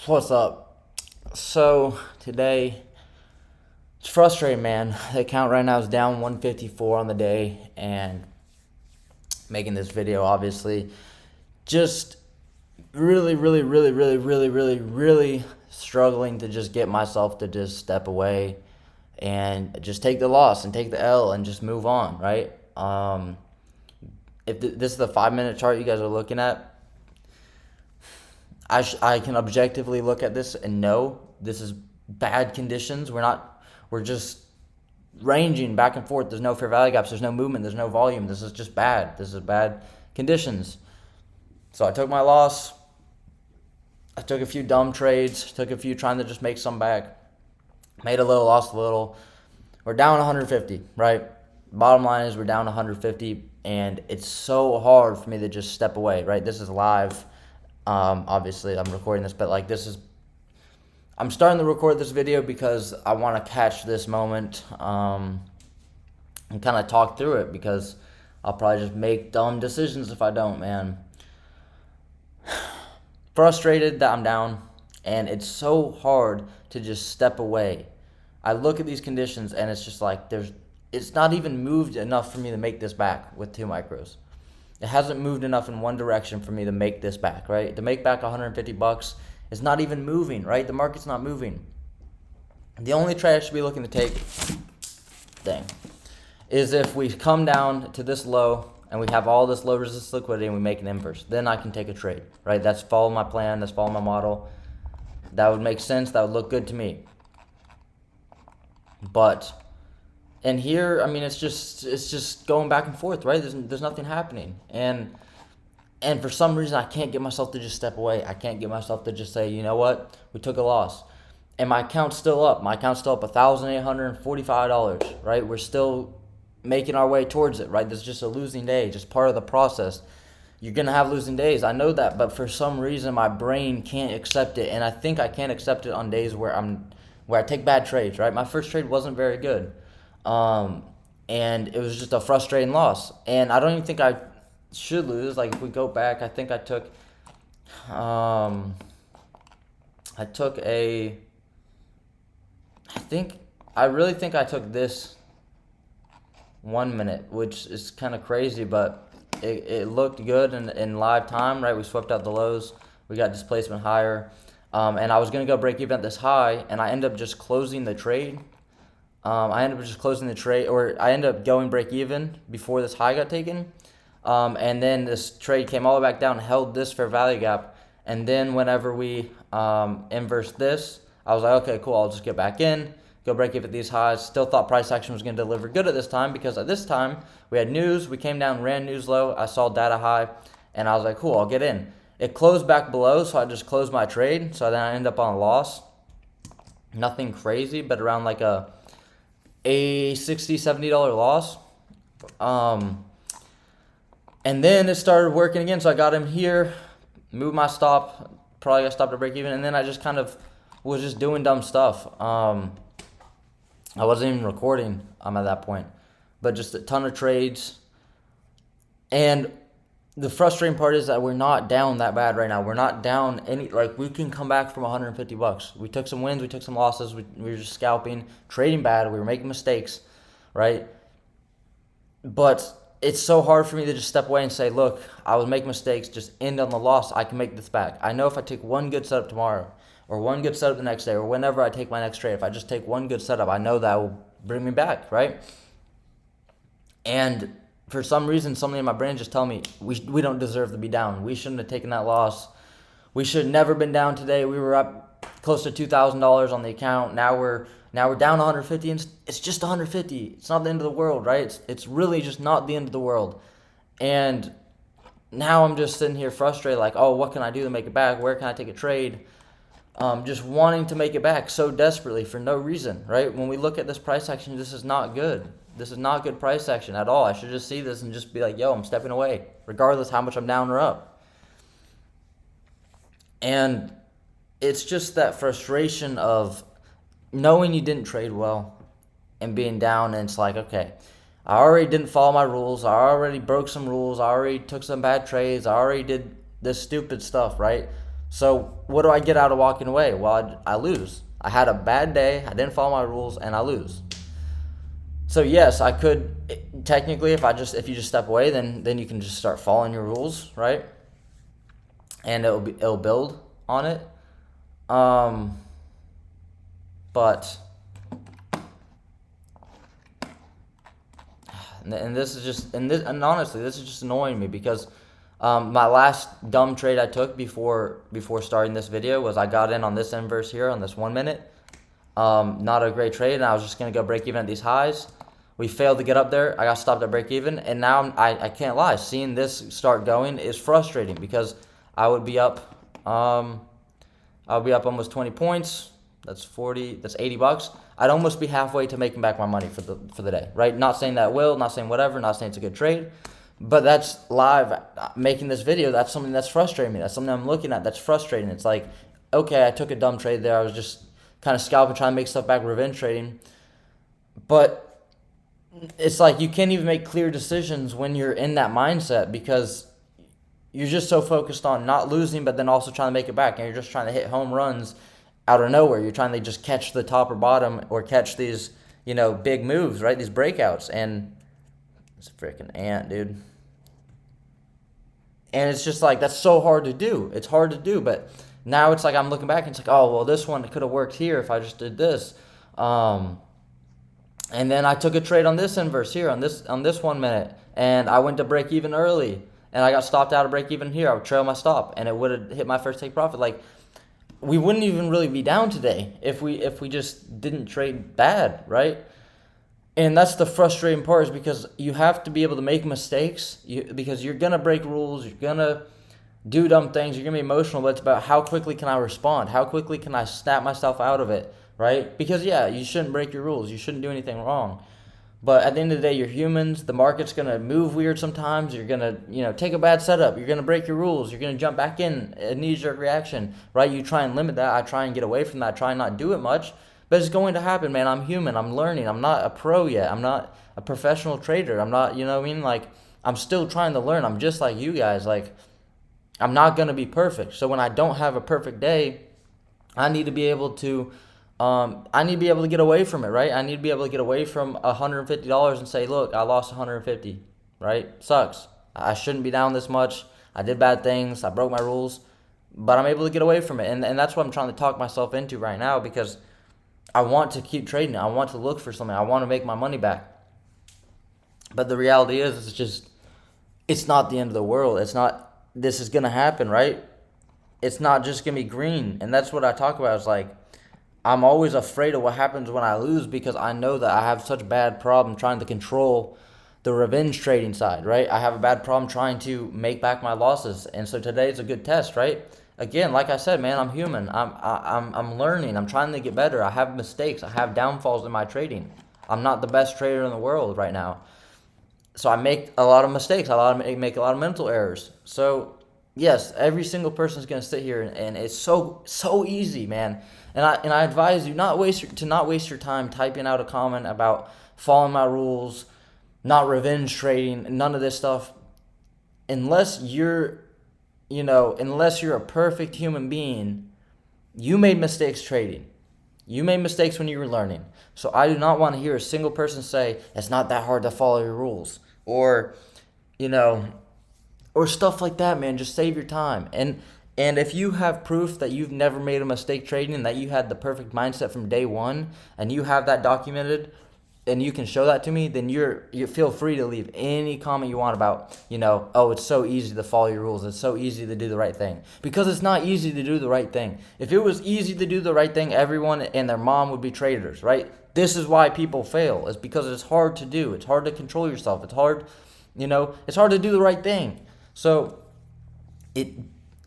What's up? So today it's frustrating, man. The account right now is down 154 on the day, and making this video obviously just really struggling to just get myself to just step away and just take the loss and take the L and just move on, right? If this is the 5 minute chart you guys are looking at, I can objectively look at this and know this is bad conditions. We're just ranging back and forth. There's no fair value gaps. There's no movement. There's no volume. This is just bad. This is bad conditions. So I took my loss. I took a few dumb trades. Took a few trying to just make some back. Made a little, lost a little. We're down 150, right? Bottom line is we're down 150, and it's so hard for me to just step away, right? This is live. Obviously, I'm recording this, but I'm starting to record this video because I want to catch this moment and kind of talk through it, because I'll probably just make dumb decisions if I don't, man. Frustrated that I'm down, and it's so hard to just step away. I look at these conditions, and it's just like it's not even moved enough for me to make this back with 2 micros. It hasn't moved enough in one direction for me to make this back, right? To make back $150 is not even moving, right? The market's not moving. The only trade I should be looking to take, is if we come down to this low and we have all this low resistance liquidity and we make an inverse. Then I can take a trade, right? That's follow my plan. That's follow my model. That would make sense. That would look good to me. And here, I mean, it's just going back and forth, right? There's nothing happening, and for some reason, I can't get myself to just step away. I can't get myself to just say, you know what, we took a loss, and my account's still up. My account's still up $1,845, right? We're still making our way towards it, right? This is just a losing day, just part of the process. You're gonna have losing days, I know that, but for some reason, my brain can't accept it, and I think I can't accept it on days where I take bad trades, right? My first trade wasn't very good. And it was just a frustrating loss. And I don't even think I should lose. Like, if we go back, I think I took I really think I took this 1 minute, which is kind of crazy, but it looked good in live time, right? We swept out the lows. We got displacement higher. And I was going to go break even at this high, and I ended up just closing the trade. I ended up going break even before this high got taken. And then this trade came all the way back down, held this fair value gap. And then whenever we inversed this, I was like, okay, cool, I'll just get back in, go break even at these highs. Still thought price action was going to deliver good at this time, because at this time we had news. We came down, ran news low. I saw data high, and I was like, cool, I'll get in. It closed back below, so I just closed my trade. So then I ended up on a loss. Nothing crazy, but around like a $60, $70 loss. And then it started working again. So I got him here, moved my stop, probably got stopped to break even. And then I just kind of was just doing dumb stuff. I wasn't even recording at that point, but just a ton of trades. And the frustrating part is that we're not down that bad right now. We're not down any, like, we can come back from $150. We took some wins, we took some losses, we were just scalping, trading bad, we were making mistakes, right? But it's so hard for me to just step away and say, look, I was making mistakes, just end on the loss. I can make this back. I know if I take one good setup tomorrow, or one good setup the next day, or whenever I take my next trade, if I just take one good setup, I know that will bring me back, right? And for some reason, something in my brain just tell me we don't deserve to be down. We shouldn't have taken that loss. We should never been down today. We were up close to $2,000 on the account. Now we're down 150, and it's just 150. It's not the end of the world, right? It's really just not the end of the world. And now I'm just sitting here frustrated, like, oh, what can I do to make it back? Where can I take a trade? Just wanting to make it back so desperately for no reason, right? When we look at this price action, this is not good. This is not good price action at all. I should just see this and just be like, yo, I'm stepping away, regardless how much I'm down or up. And it's just that frustration of knowing you didn't trade well and being down, and it's like, okay, I already didn't follow my rules. I already broke some rules. I already took some bad trades. I already did this stupid stuff, right? So what do I get out of walking away? Well, I lose. I had a bad day. I didn't follow my rules, and I lose. So yes, I could technically, if you just step away, then you can just start following your rules, right? And it'll build on it. But and honestly, this is just annoying me because my last dumb trade I took before starting this video was I got in on this inverse here on this 1 minute. Not a great trade, and I was just gonna go break even at these highs. We failed to get up there. I got stopped at break even, and now I can't lie. Seeing this start going is frustrating because I would be up. Almost 20 points. That's 40. That's $80. I'd almost be halfway to making back my money for the day, right? Not saying that will, not saying whatever, not saying it's a good trade, but that's live. Making this video, that's something that's frustrating me. That's something I'm looking at that's frustrating. It's like, okay, I took a dumb trade there. I was just kind of scalping, trying to make stuff back, revenge trading, but it's like you can't even make clear decisions when you're in that mindset because you're just so focused on not losing, but then also trying to make it back, and you're just trying to hit home runs out of nowhere. You're trying to just catch the top or bottom or catch these, big moves, right? These breakouts, and it's a freaking ant, dude. And it's just like, that's so hard to do. It's hard to do, but now it's like I'm looking back and it's like, oh, well, this one could have worked here if I just did this. And then I took a trade on this inverse here on this 1 minute, and I went to break even early, and I got stopped out of break even here. I would trail my stop, and it would have hit my first take profit. Like, we wouldn't even really be down today if we just didn't trade bad, right? And that's the frustrating part, is because you have to be able to make mistakes, because you're gonna break rules, you're gonna do dumb things, you're gonna be emotional, but it's about how quickly can I respond, how quickly can I snap myself out of it, right? Because yeah, you shouldn't break your rules, you shouldn't do anything wrong, but at the end of the day, you're humans. The market's gonna move weird sometimes. You're gonna take a bad setup, you're gonna break your rules, you're gonna jump back in, a knee-jerk reaction, right? You try and limit that. I try and get away from that. I try and not do it much, but it's going to happen, man. I'm human, I'm learning. I'm not a pro yet, I'm not a professional trader, I'm not, you know what I mean? Like, I'm still trying to learn. I'm just like you guys. Like, I'm not going to be perfect. So when I don't have a perfect day, I need to be able to get away from it, right? I need to be able to get away from $150 and say, look, I lost 150, right? Sucks. I shouldn't be down this much. I did bad things. I broke my rules, but I'm able to get away from it. And that's what I'm trying to talk myself into right now, because I want to keep trading. I want to look for something. I want to make my money back. But the reality is, it's not the end of the world. It's not, this is going to happen, right? It's not just going to be green. And that's what I talk about. It's like, I'm always afraid of what happens when I lose, because I know that I have such a bad problem trying to control the revenge trading side, right? I have a bad problem trying to make back my losses. And so today is a good test, right? Again, like I said, man, I'm human. I'm learning. I'm trying to get better. I have mistakes. I have downfalls in my trading. I'm not the best trader in the world right now. So I make a lot of mistakes. I make a lot of mental errors. So yes, every single person is going to sit here, and it's so easy, man. And I advise you not waste your time typing out a comment about following my rules, not revenge trading, none of this stuff, unless you're a perfect human being. You made mistakes trading. You made mistakes when you were learning. So I do not want to hear a single person say it's not that hard to follow your rules, or or stuff like that, man. Just save your time. And if you have proof that you've never made a mistake trading, and that you had the perfect mindset from day one, and you have that documented, and you can show that to me, then you feel free to leave any comment you want about, oh, it's so easy to follow your rules. It's so easy to do the right thing. Because it's not easy to do the right thing. If it was easy to do the right thing, everyone and their mom would be traders, right? This is why people fail. It's because it's hard to do. It's hard to control yourself. It's hard, it's hard to do the right thing. So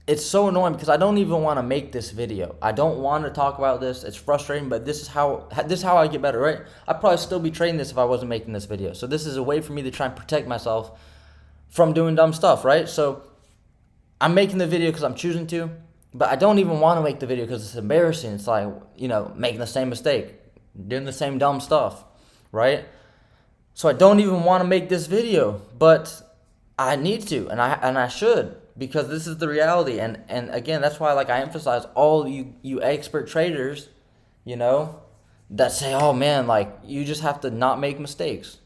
it's so annoying, because I don't even want to make this video. I don't want to talk about this. It's frustrating, but this is how I get better, right? I'd probably still be trading this if I wasn't making this video. So this is a way for me to try and protect myself from doing dumb stuff, right? So I'm making the video because I'm choosing to, but I don't even want to make the video because it's embarrassing. It's like, making the same mistake, doing the same dumb stuff, right? So I don't even want to make this video, but I need to, and I should, because this is the reality. And again, that's why like I emphasize all you expert traders, you know, that say, oh man, like you just have to not make mistakes.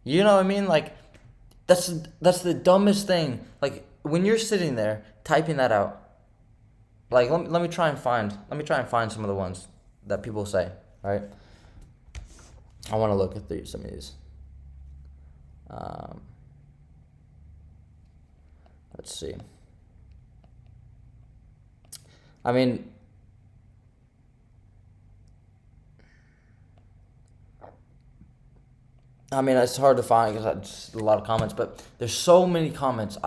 You know what I mean? Like that's the dumbest thing. Like when you're sitting there typing that out, like let me try and find some of the ones that people say, right? I want to look at some of these. Let's see. I mean, it's hard to find because just a lot of comments, but there's so many comments.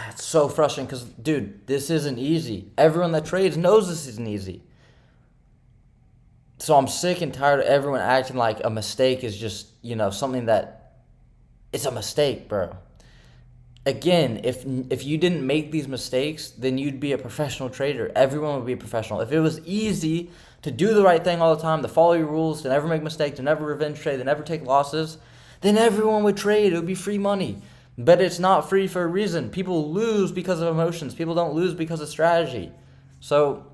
It's so frustrating because, dude, this isn't easy. Everyone that trades knows this isn't easy. So I'm sick and tired of everyone acting like a mistake is just, something that it's a mistake, bro. Again, if you didn't make these mistakes, then you'd be a professional trader. Everyone would be a professional. If it was easy to do the right thing all the time, to follow your rules, to never make mistakes, to never revenge trade, to never take losses, then everyone would trade. It would be free money. But it's not free for a reason. People lose because of emotions. People don't lose because of strategy. So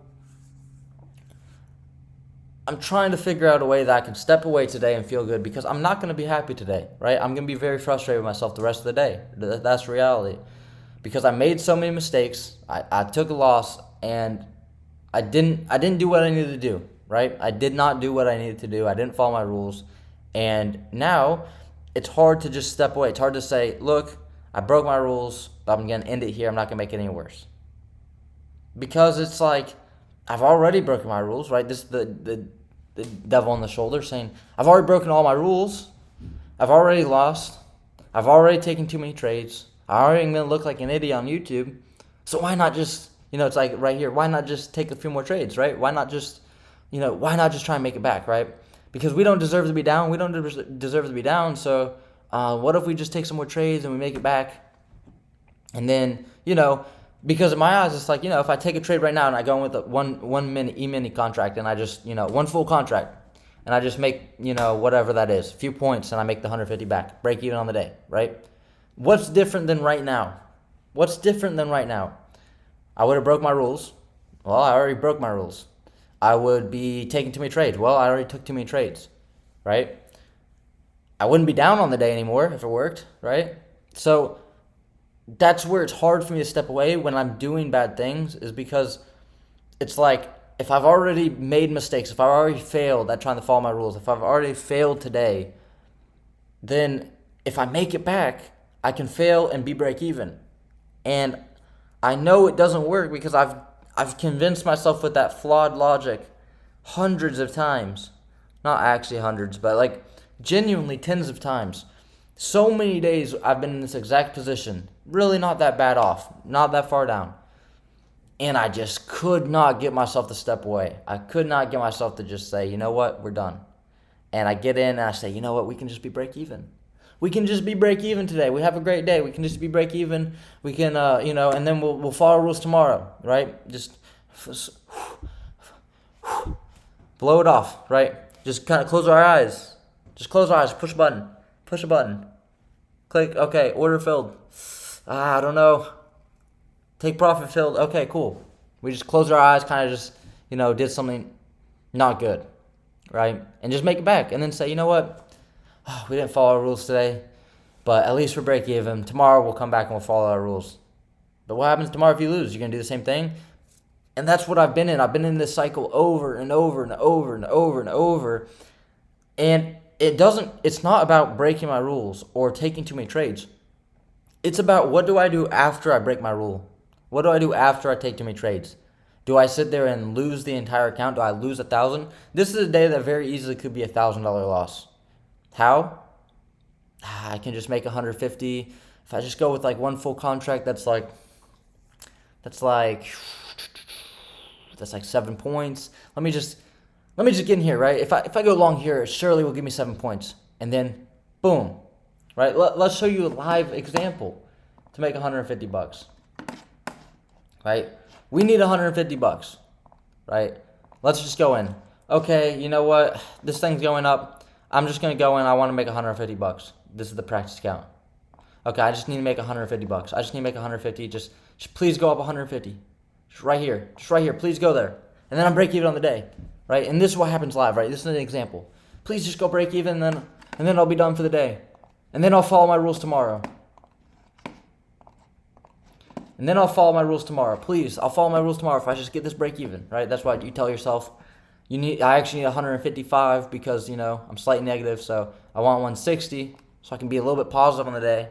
I'm trying to figure out a way that I can step away today and feel good, because I'm not going to be happy today, right? I'm going to be very frustrated with myself the rest of the day. That's reality. Because I made so many mistakes. I took a loss, and I didn't do what I needed to do, right? I did not do what I needed to do. I didn't follow my rules. And now it's hard to just step away. It's hard to say, look, I broke my rules, but I'm going to end it here. I'm not going to make it any worse. Because it's like, I've already broken my rules, right? This is the devil on the shoulder saying, I've already broken all my rules. I've already lost. I've already taken too many trades. I already am going to look like an idiot on YouTube. So why not just, it's like right here, why not just take a few more trades, right? Why not just try and make it back, right? Because we don't deserve to be down. We don't deserve to be down. So what if we just take some more trades and we make it back? And then, because in my eyes, it's like, if I take a trade right now and I go in with a one minute E-mini contract and I just, one full contract and I just make, whatever that is, a few points, and I make the 150 back, break even on the day, right? What's different than right now? What's different than right now? I would have broke my rules. Well, I already broke my rules. I would be taking too many trades. Well, I already took too many trades, right? I wouldn't be down on the day anymore if it worked, right? So that's where it's hard for me to step away when I'm doing bad things, is because it's like, if I've already made mistakes, if I've already failed at trying to follow my rules, if I've already failed today, then if I make it back, I can fail and be break even. And I know it doesn't work because I've convinced myself with that flawed logic hundreds of times. Not actually hundreds, but like genuinely tens of times. So many days I've been in this exact position, really not that bad off, not that far down. And I just could not get myself to step away. I could not get myself to just say, you know what, we're done. And I get in and I say, you know what, we can just be break even. We can just be break even today. We have a great day. We can just be break even. We can, and then we'll follow rules tomorrow, right? Just blow it off, right? Just kind of close our eyes. Just close our eyes. Push a button. Push a button. Click. Okay. Order filled. I don't know. Take profit filled. Okay, cool. We just closed our eyes, kind of just, did something not good, right? And just make it back. And then say, you know what? Oh, we didn't follow our rules today, but at least we're break even. Tomorrow we'll come back and we'll follow our rules. But what happens tomorrow if you lose? You're going to do the same thing? And that's what I've been in. I've been in this cycle over and over and over and over and over. And it's not about breaking my rules or taking too many trades. It's about, what do I do after I break my rule? What do I do after I take too many trades? Do I sit there and lose the entire account? Do I lose 1,000? This is a day that very easily could be $1,000 loss. How? I can just make 150. If I just go with like one full contract, that's like 7 points. Let me just get in here, right? If I go long here, Shirley will give me 7 points, and then boom, right? Let's show you a live example to make $150, right? We need $150, right? Let's just go in. Okay, you know what? This thing's going up. I'm just gonna go in. I want to make $150. This is the practice account. Okay, I just need to make $150. I just need to make 150. Just please go up 150. Just right here. Just right here. Please go there. And then I'm break even on the day, right? And this is what happens live, right? This is an example. Please just go break even, and then I'll be done for the day. And then I'll follow my rules tomorrow. And then I'll follow my rules tomorrow. Please, I'll follow my rules tomorrow if I just get this break even, right? That's why you tell yourself, I actually need 155 because, I'm slightly negative, so I want 160 so I can be a little bit positive on the day.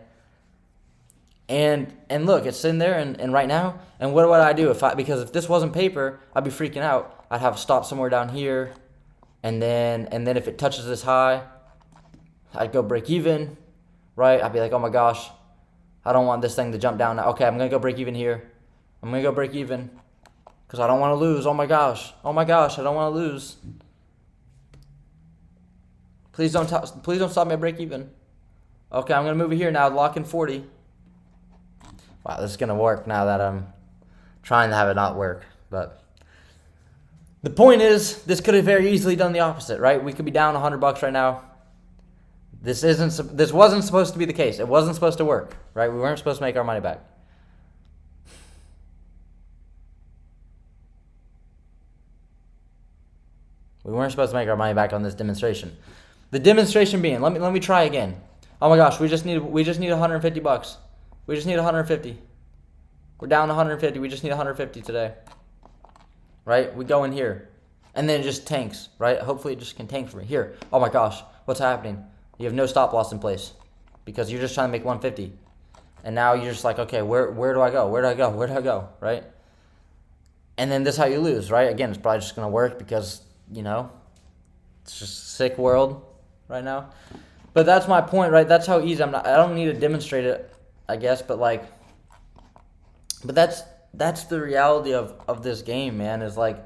And look, it's sitting there and right now, and what would I do because if this wasn't paper, I'd be freaking out. I'd have to stop somewhere down here, and then if it touches this high, I'd go break even, right? I'd be like, oh my gosh, I don't want this thing to jump down now. Okay, I'm gonna go break even here. I'm gonna go break even because I don't want to lose. Oh my gosh, I don't want to lose. Please don't stop me at break even. Okay, I'm gonna move it here now. Lock in 40. Wow, this is going to work now that I'm trying to have it not work. But the point is, this could have very easily done the opposite, right? We could be down $100 right now. This wasn't supposed to be the case. It wasn't supposed to work, right? We weren't supposed to make our money back. We weren't supposed to make our money back on this demonstration. The demonstration being, let me try again. Oh my gosh, we just need $150. We just need 150. We're down 150. We just need 150 today. Right? We go in here. And then it just tanks, right? Hopefully it just can tank for me. Here. Oh my gosh. What's happening? You have no stop loss in place. Because you're just trying to make 150. And now you're just like, okay, where do I go? Where do I go? Where do I go? Right? And then this is how you lose, right? Again, it's probably just going to work because, it's just a sick world right now. But that's my point, right? That's how easy I don't need to demonstrate it, I guess, but that's the reality of this game, man, is like,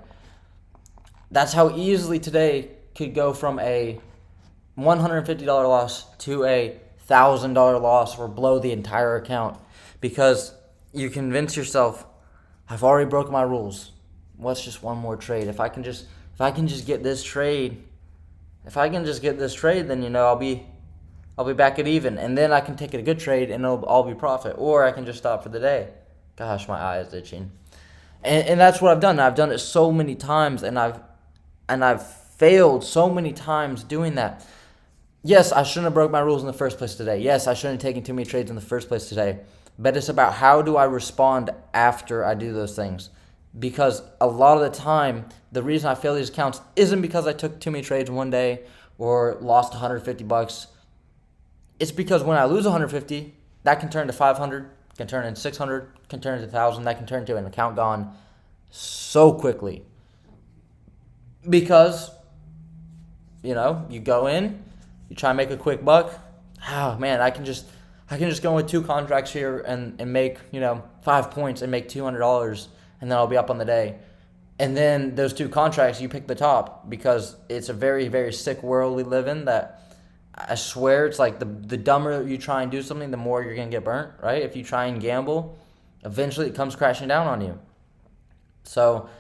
that's how easily today could go from a $150 loss to a $1,000 loss or blow the entire account because you convince yourself, I've already broken my rules. What's just one more trade? If I can just get this trade, then I'll be back at even, and then I can take a good trade and it'll all be profit, or I can just stop for the day. Gosh, my eye is itching, and that's what I've done. I've done it so many times, and I've failed so many times doing that. Yes, I shouldn't have broke my rules in the first place today. Yes, I shouldn't have taken too many trades in the first place today. But it's about how do I respond after I do those things. Because a lot of the time, the reason I fail these accounts isn't because I took too many trades one day or lost $150. It's because when I lose 150, that can turn to 500, can turn into 600, can turn into 1,000, that can turn into an account gone so quickly. Because, you go in, you try and make a quick buck. Oh man, I can just go with 2 contracts here and make 5 points and make $200, and then I'll be up on the day. And then those 2 contracts, you pick the top because it's a very, very sick world we live in. That I swear, it's like the dumber you try and do something, the more you're gonna get burnt, right? If you try and gamble, eventually it comes crashing down on you. So,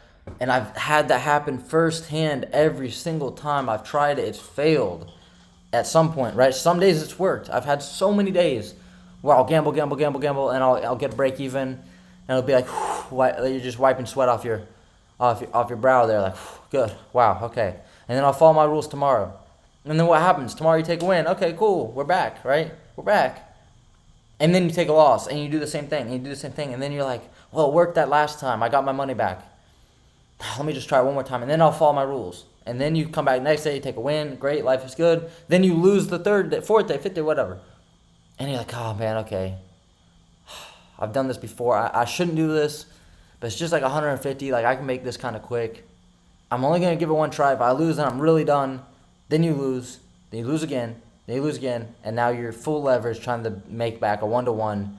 and I've had that happen firsthand every single time I've tried it. It's failed at some point, right? Some days it's worked. I've had so many days where I'll gamble, and I'll get a break even, and it'll be like, you're just wiping sweat off your brow there, like, good, wow, okay. And then I'll follow my rules tomorrow. And then what happens? Tomorrow you take a win. Okay, cool, we're back, right? We're back. And then you take a loss, and you do the same thing, and then you're like, well, it worked that last time. I got my money back. Let me just try it one more time, and then I'll follow my rules. And then you come back next day, you take a win, great, life is good. Then you lose the 3rd day, 4th day, 5th day, whatever. And you're like, oh man, okay. I've done this before. I shouldn't do this, but it's just like 150. Like, I can make this kind of quick. I'm only going to give it one try. If I lose, then I'm really done. Then you lose. Then you lose again. Then you lose again. And now you're full leverage trying to make back a 1-to-1,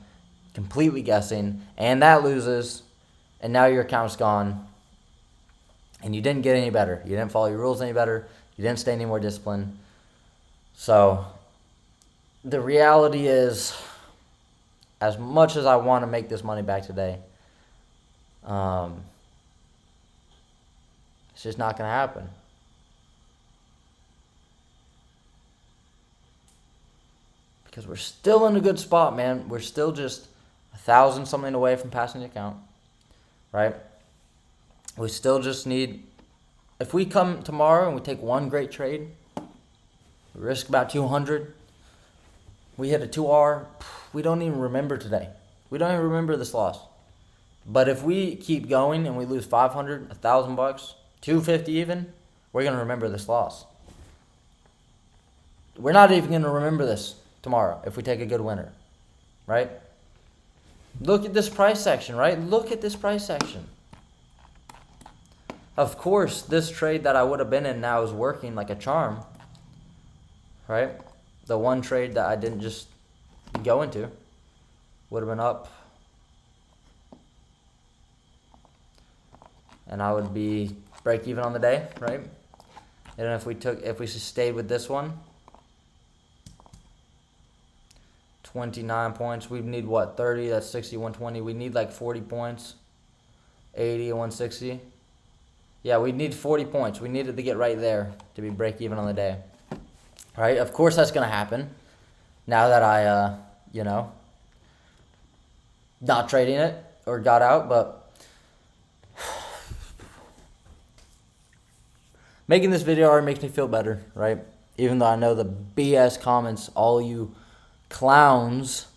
completely guessing. And that loses. And now your account's gone. And you didn't get any better. You didn't follow your rules any better. You didn't stay any more disciplined. So the reality is, as much as I want to make this money back today, it's just not going to happen. because we're still in a good spot, man. We're still just 1,000 something away from passing the account, right? We still just need, if we come tomorrow and we take one great trade, we risk about 200, we hit a 2R, we don't even remember today. We don't even remember this loss. But if we keep going and we lose 500, $1,000, 250 even, we're going to remember this loss. We're not even going to remember this tomorrow if we take a good winner, right? Look at this price section, right? Look at this price section. Of course, this trade that I would have been in now is working like a charm, right? The one trade that I didn't just go into would have been up. And I would be break even on the day, right? And if we stayed with this one, 29 points, we'd need what, 30, that's 60, 120. We need like 40 points, 80, 160. Yeah, we need 40 points. We needed to get right there to be break even on the day. Right? Of course that's going to happen now that I, not trading it or got out, but making this video already makes me feel better, right? Even though I know the BS comments, all you clowns,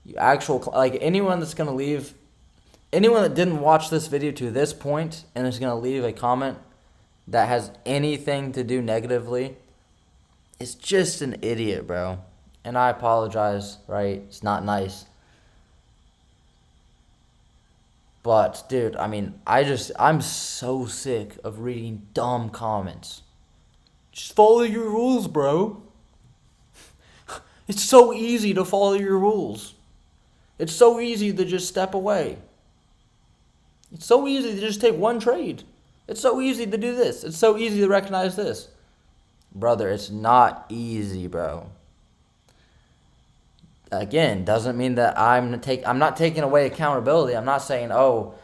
you actual, like anyone that's going to leave, anyone that didn't watch this video to this point and is going to leave a comment that has anything to do negatively is just an idiot, bro. And I apologize, right? It's not nice. But, dude, I mean, I'm so sick of reading dumb comments. Just follow your rules, bro. It's so easy to follow your rules. It's so easy to just step away. It's so easy to just take one trade. It's so easy to do this. It's so easy to recognize this. Brother, it's not easy, bro. Again, doesn't mean that I'm not taking away accountability. I'm not saying, oh,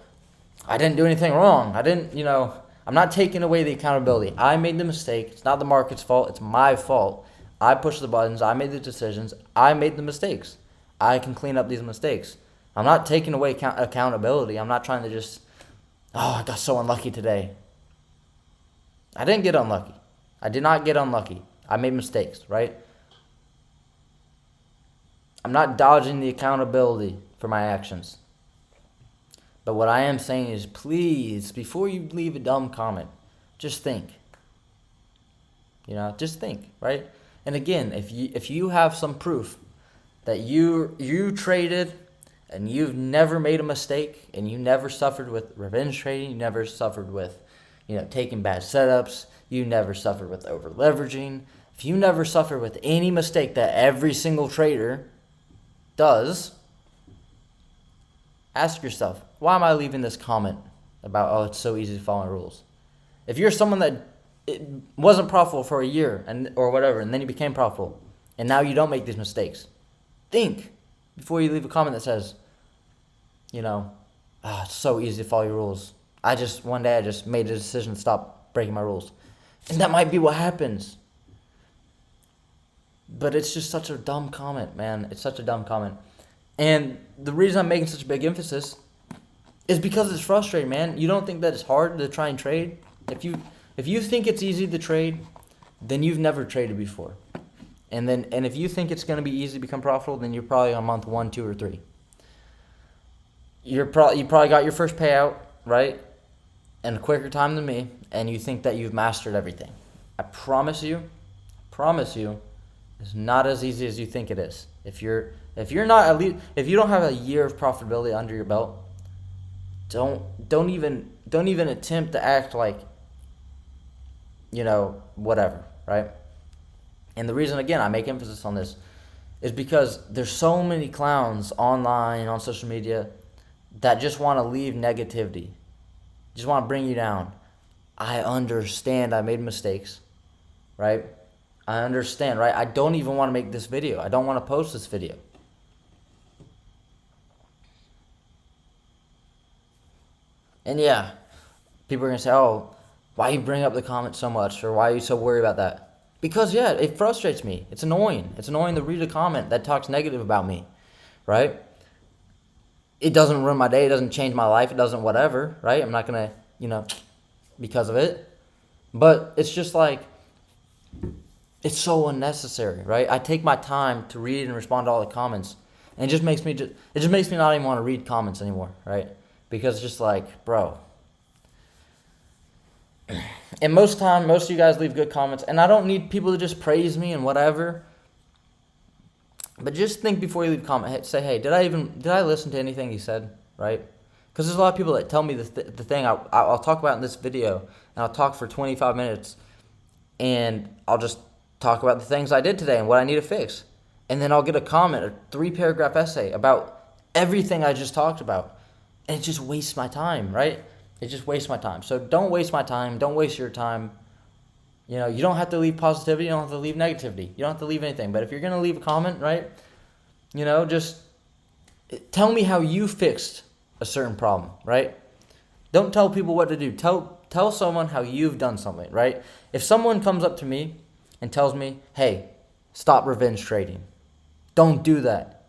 I didn't do anything wrong. I'm not taking away the accountability. I made the mistake. It's not the market's fault. It's my fault. I pushed the buttons. I made the decisions. I made the mistakes. I can clean up these mistakes. I'm not taking away accountability. I'm not trying to just, I got so unlucky today. I didn't get unlucky. I did not get unlucky. I made mistakes, right? I'm not dodging the accountability for my actions. But what I am saying is, please, before you leave a dumb comment, just think. Just think, right? And again, if you have some proof that you traded and you've never made a mistake and you never suffered with revenge trading, you never suffered with, taking bad setups, you never suffered with over leveraging, if you never suffered with any mistake that every single trader does, ask yourself, why am I leaving this comment about, it's so easy to follow rules? If you're someone that it wasn't profitable for a year or whatever, and then you became profitable, and now you don't make these mistakes, think before you leave a comment that says, it's so easy to follow your rules. One day I just made a decision to stop breaking my rules. And that might be what happens. But it's just such a dumb comment, man. It's such a dumb comment. And the reason I'm making such a big emphasis is because it's frustrating, man. You don't think that it's hard to try and trade? If you think it's easy to trade, then you've never traded before. And if you think it's going to be easy to become profitable, then you're probably on month 1, 2, or 3. You probably got your first payout, right, in a quicker time than me, and you think that you've mastered everything. I promise you, it's not as easy as you think it is. If you don't have a year of profitability under your belt, don't even attempt to act like, whatever, right? And the reason, again, I make emphasis on this is because there's so many clowns online, on social media, that just want to leave negativity, just want to bring you down. I understand I made mistakes, right? I understand, right? I don't even want to make this video. I don't want to post this video. And yeah, people are going to say, oh, why you bring up the comments so much? Or why are you so worried about that? Because, yeah, it frustrates me. It's annoying. It's annoying to read a comment that talks negative about me, right? It doesn't ruin my day. It doesn't change my life. It doesn't whatever, right? I'm not going to, because of it. But it's just like, it's so unnecessary, right? I take my time to read and respond to all the comments, and it just makes me not even want to read comments anymore, right? Because it's just like, bro. And most of you guys leave good comments, and I don't need people to just praise me and whatever. But just think before you leave a comment. Say, hey, did I listen to anything you said, right? Because there's a lot of people that tell me the thing I'll talk about in this video, and I'll talk for 25 minutes, and I'll just talk about the things I did today and what I need to fix. And then I'll get a comment, a 3-paragraph essay about everything I just talked about. And it just wastes my time, right? It just wastes my time. So don't waste my time. Don't waste your time. You don't have to leave positivity. You don't have to leave negativity. You don't have to leave anything. But if you're going to leave a comment, right, just tell me how you fixed a certain problem, right? Don't tell people what to do. Tell someone how you've done something, right? If someone comes up to me and tells me, hey, stop revenge trading. Don't do that.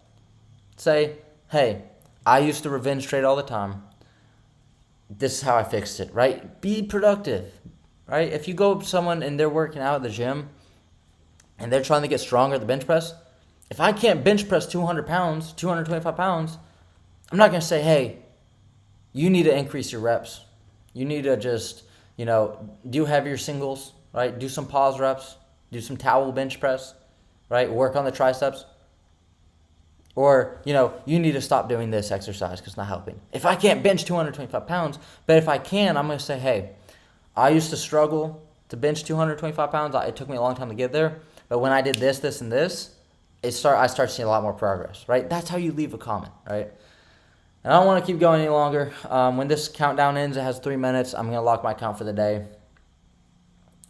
Say, hey, I used to revenge trade all the time. This is how I fixed it, right? Be productive, right? If you go up to someone and they're working out at the gym and they're trying to get stronger at the bench press, if I can't bench press 200 pounds, 225 pounds, I'm not going to say, hey, you need to increase your reps. You need to just, do heavier singles, right? Do some pause reps. Do some towel bench press, right? Work on the triceps. Or, you need to stop doing this exercise because it's not helping. If I can't bench 225 pounds, but if I can, I'm going to say, hey, I used to struggle to bench 225 pounds. It took me a long time to get there. But when I did this, this, and this, I start seeing a lot more progress, right? That's how you leave a comment, right? And I don't want to keep going any longer. When this countdown ends, it has 3 minutes. I'm going to lock my account for the day.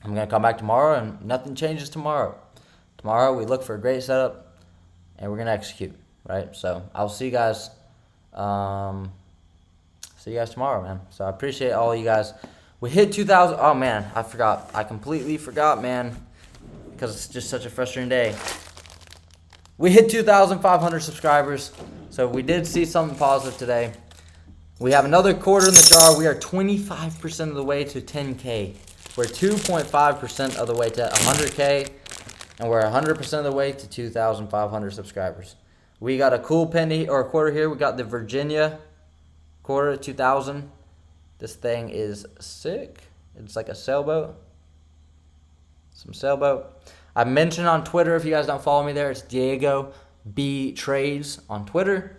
I'm going to come back tomorrow, and nothing changes tomorrow. Tomorrow, we look for a great setup, and we're going to execute, right? So I'll see you guys. See you guys tomorrow, man. So I appreciate all you guys. We hit 2,000. Oh, man, I forgot. I completely forgot, man, because it's just such a frustrating day. We hit 2,500 subscribers, so we did see something positive today. We have another quarter in the jar. We are 25% of the way to 10K. We're 2.5% of the way to 100K, and we're 100% of the way to 2,500 subscribers. We got a cool penny or a quarter here. We got the Virginia quarter, 2,000. This thing is sick. It's like a sailboat. Some sailboat. I mentioned on Twitter, if you guys don't follow me there, it's Diego B Trades on Twitter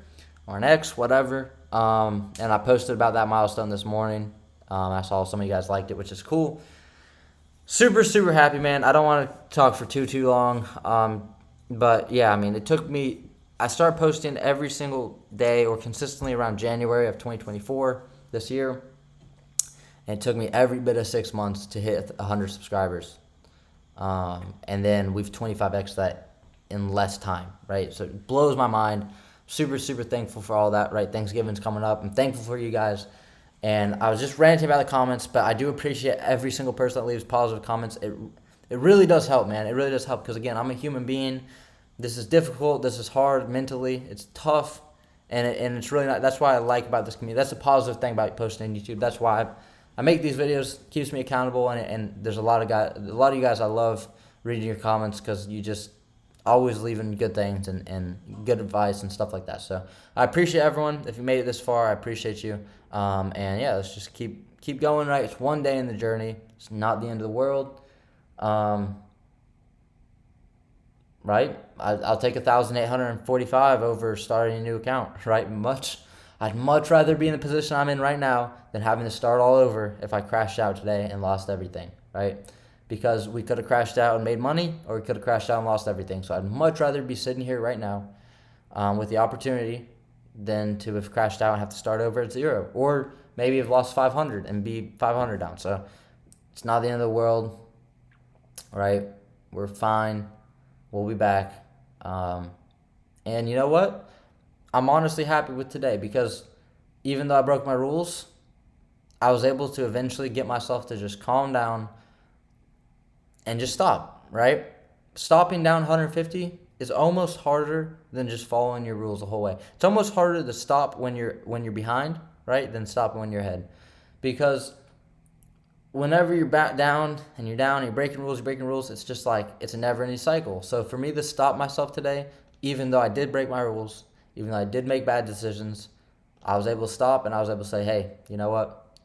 or on X, whatever. And I posted about that milestone this morning. I saw some of you guys liked it, which is cool. Super, super happy, man. I don't want to talk for too long. But yeah, I mean, I started posting every single day or consistently around January of 2024 this year. And it took me every bit of 6 months to hit 100 subscribers. And then we've 25x that in less time, right? So it blows my mind. Super, super thankful for all that, right? Thanksgiving's coming up. I'm thankful for you guys. And I was just ranting about the comments, but I do appreciate every single person that leaves positive comments. It really does help, man. It really does help because, again, I'm a human being. This is difficult. This is hard mentally. It's tough. And it's really not. That's why I like about this community. That's the positive thing about posting on YouTube. That's why I make these videos. Keeps me accountable. And there's a lot of you guys I love reading your comments because you just always leaving good things and good advice and stuff like that. So I appreciate everyone. If you made it this far, I appreciate you. And yeah, let's just keep going, right? It's one day in the journey. It's not the end of the world. Right? I'll take 1,845 over starting a new account, right? I'd much rather be in the position I'm in right now than having to start all over if I crashed out today and lost everything, right? Because we could have crashed out and made money, or we could have crashed out and lost everything. So I'd much rather be sitting here right now with the opportunity than to have crashed out and have to start over at zero, or maybe have lost 500 and be 500 down. So it's not the end of the world, right? We're fine. We'll be back. And you know what? I'm honestly happy with today because even though I broke my rules, I was able to eventually get myself to just calm down and just stop. right? Stopping down 150 is almost harder than just following your rules the whole way. It's almost harder to stop when you're behind, right, than stopping when you're ahead, because whenever you're back down and you're breaking rules, it's just like it's a never-ending cycle. So for me to stop myself today, even though I did break my rules, even though I did make bad decisions, I was able to stop and I was able to say, hey, you know what?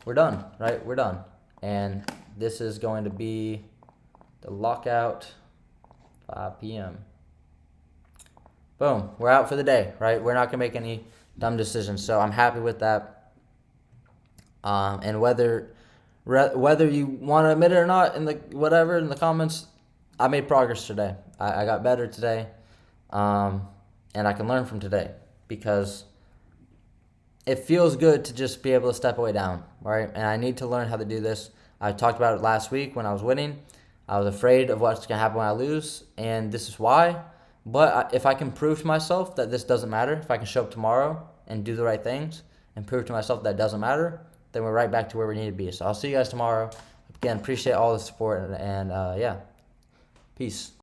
We're done, right? We're done. And this is going to be the lockout, 5 p.m. Boom, we're out for the day, right? We're not going to make any dumb decisions. So I'm happy with that. And whether you want to admit it or not in the comments, I made progress today. I got better today. And I can learn from today, because it feels good to just be able to step away down, right? And I need to learn how to do this. I talked about it last week when I was winning. I was afraid of what's going to happen when I lose, and this is why. But if I can prove to myself that this doesn't matter, if I can show up tomorrow and do the right things and prove to myself that it doesn't matter, then we're right back to where we need to be. So I'll see you guys tomorrow. Again, appreciate all the support, and yeah, peace.